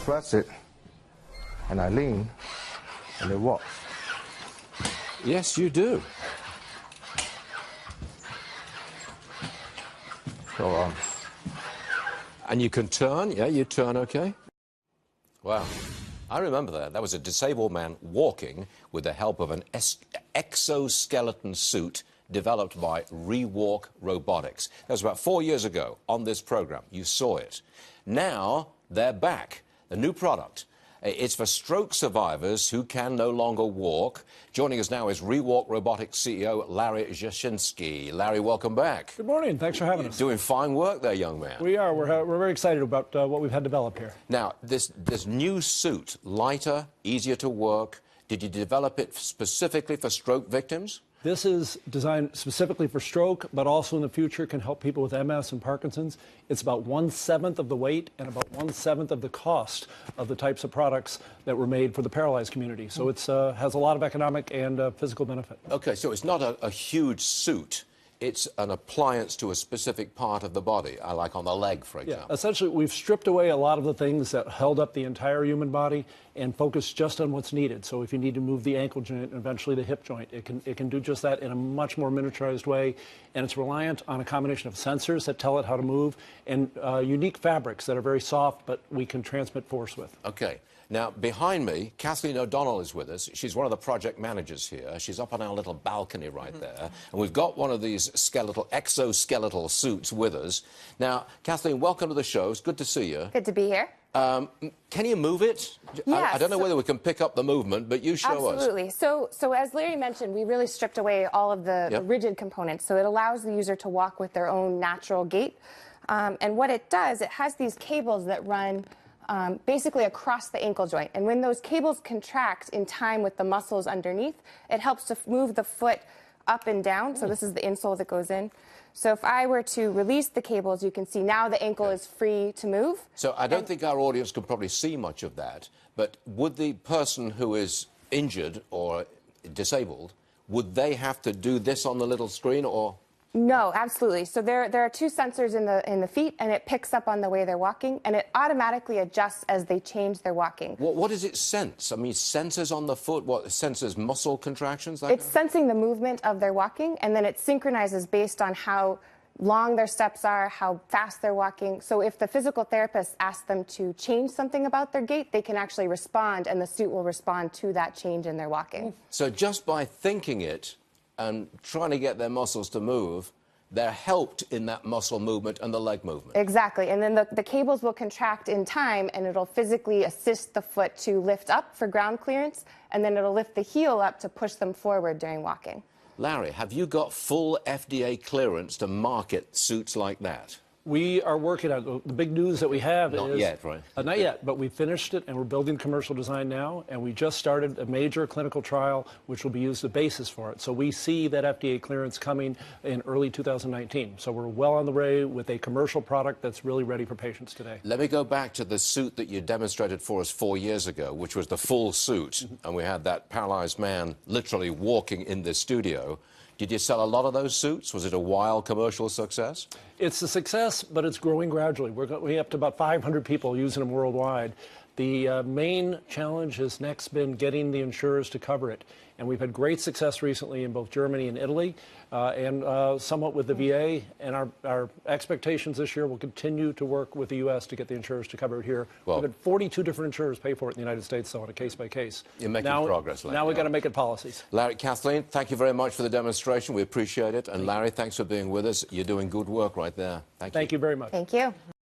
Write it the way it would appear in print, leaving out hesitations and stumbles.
press it, and I lean, and it walks. Yes, you do. So, And you can turn, yeah, you turn okay? Wow. I remember that. That was a disabled man walking with the help of an exoskeleton suit developed by ReWalk Robotics. That was about 4 years ago on this program. You saw it. Now they're back. A new product. It's for stroke survivors who can no longer walk. Joining us now is ReWalk Robotics CEO Larry Jashinsky. Larry, welcome back. Good morning. Thanks for having us. Doing fine work there, young man. We are. We're very excited about what we've had developed here. Now, this new suit, lighter, easier to work. Did you develop it specifically for stroke victims? This is designed specifically for stroke, but also in the future can help people with MS and Parkinson's. It's about 1/7 of the weight and about 1/7 of the cost of the types of products that were made for the paralyzed community. So it has a lot of economic and physical benefit. Okay, so it's not a huge suit. It's an appliance to a specific part of the body, like on the leg, for example. Yeah, essentially, we've stripped away a lot of the things that held up the entire human body and focused just on what's needed. So if you need to move the ankle joint and eventually the hip joint, it can do just that in a much more miniaturized way. And it's reliant on a combination of sensors that tell it how to move and unique fabrics that are very soft, but we can transmit force with. Okay. Now, behind me, Kathleen O'Donnell is with us. She's one of the project managers here. She's up on our little balcony right there. And we've got one of these exoskeletal suits with us. Now, Kathleen, welcome to the show. It's good to see you. Good to be here. Can you move it? Yes. I don't know whether we can pick up the movement, but you show us. Absolutely. So as Larry mentioned, we really stripped away all of the rigid components. So it allows the user to walk with their own natural gait. And what it does, it has these cables that run basically across the ankle joint. And when those cables contract in time with the muscles underneath, it helps to move the foot up and down. So this is the insole that goes in. So if I were to release the cables, you can see now the ankle is free to move. So I don't think our audience can probably see much of that, but would the person who is injured or disabled, would they have to do this on the little screen or...? No, absolutely. So there are two sensors in the feet, and it picks up on the way they're walking, and it automatically adjusts as they change their walking. What does it sense? I mean, sensors on the foot, what, it senses muscle contractions? It's sensing the movement of their walking, and then it synchronizes based on how long their steps are, how fast they're walking. So if the physical therapist asks them to change something about their gait, they can actually respond, and the suit will respond to that change in their walking. So just by thinking it and trying to get their muscles to move, they're helped in that muscle movement and the leg movement. Exactly. And then the cables will contract in time, and it'll physically assist the foot to lift up for ground clearance, and then it'll lift the heel up to push them forward during walking. Larry, have you got full FDA clearance to market suits like that? We are working on the big news that we have is... Not yet, right? Not yet, but we finished it, and we're building commercial design now, and we just started a major clinical trial, which will be used as the basis for it. So we see that FDA clearance coming in early 2019. So we're well on the way with a commercial product that's really ready for patients today. Let me go back to the suit that you demonstrated for us 4 years ago, which was the full suit, and we had that paralyzed man literally walking in the studio. Did you sell a lot of those suits? Was it a wild commercial success? It's a success, but it's growing gradually. We're up to about 500 people using them worldwide. The main challenge has next been getting the insurers to cover it. And we've had great success recently in both Germany and Italy, and somewhat with the VA. And our expectations this year will continue to work with the U.S. to get the insurers to cover it here. Well, we've had 42 different insurers pay for it in the United States, so on a case-by-case. You're making progress, Larry. Now we've got to make it policies. Larry, Kathleen, thank you very much for the demonstration. We appreciate it. And Larry, thanks for being with us. You're doing good work right there. Thank you. Thank you very much. Thank you.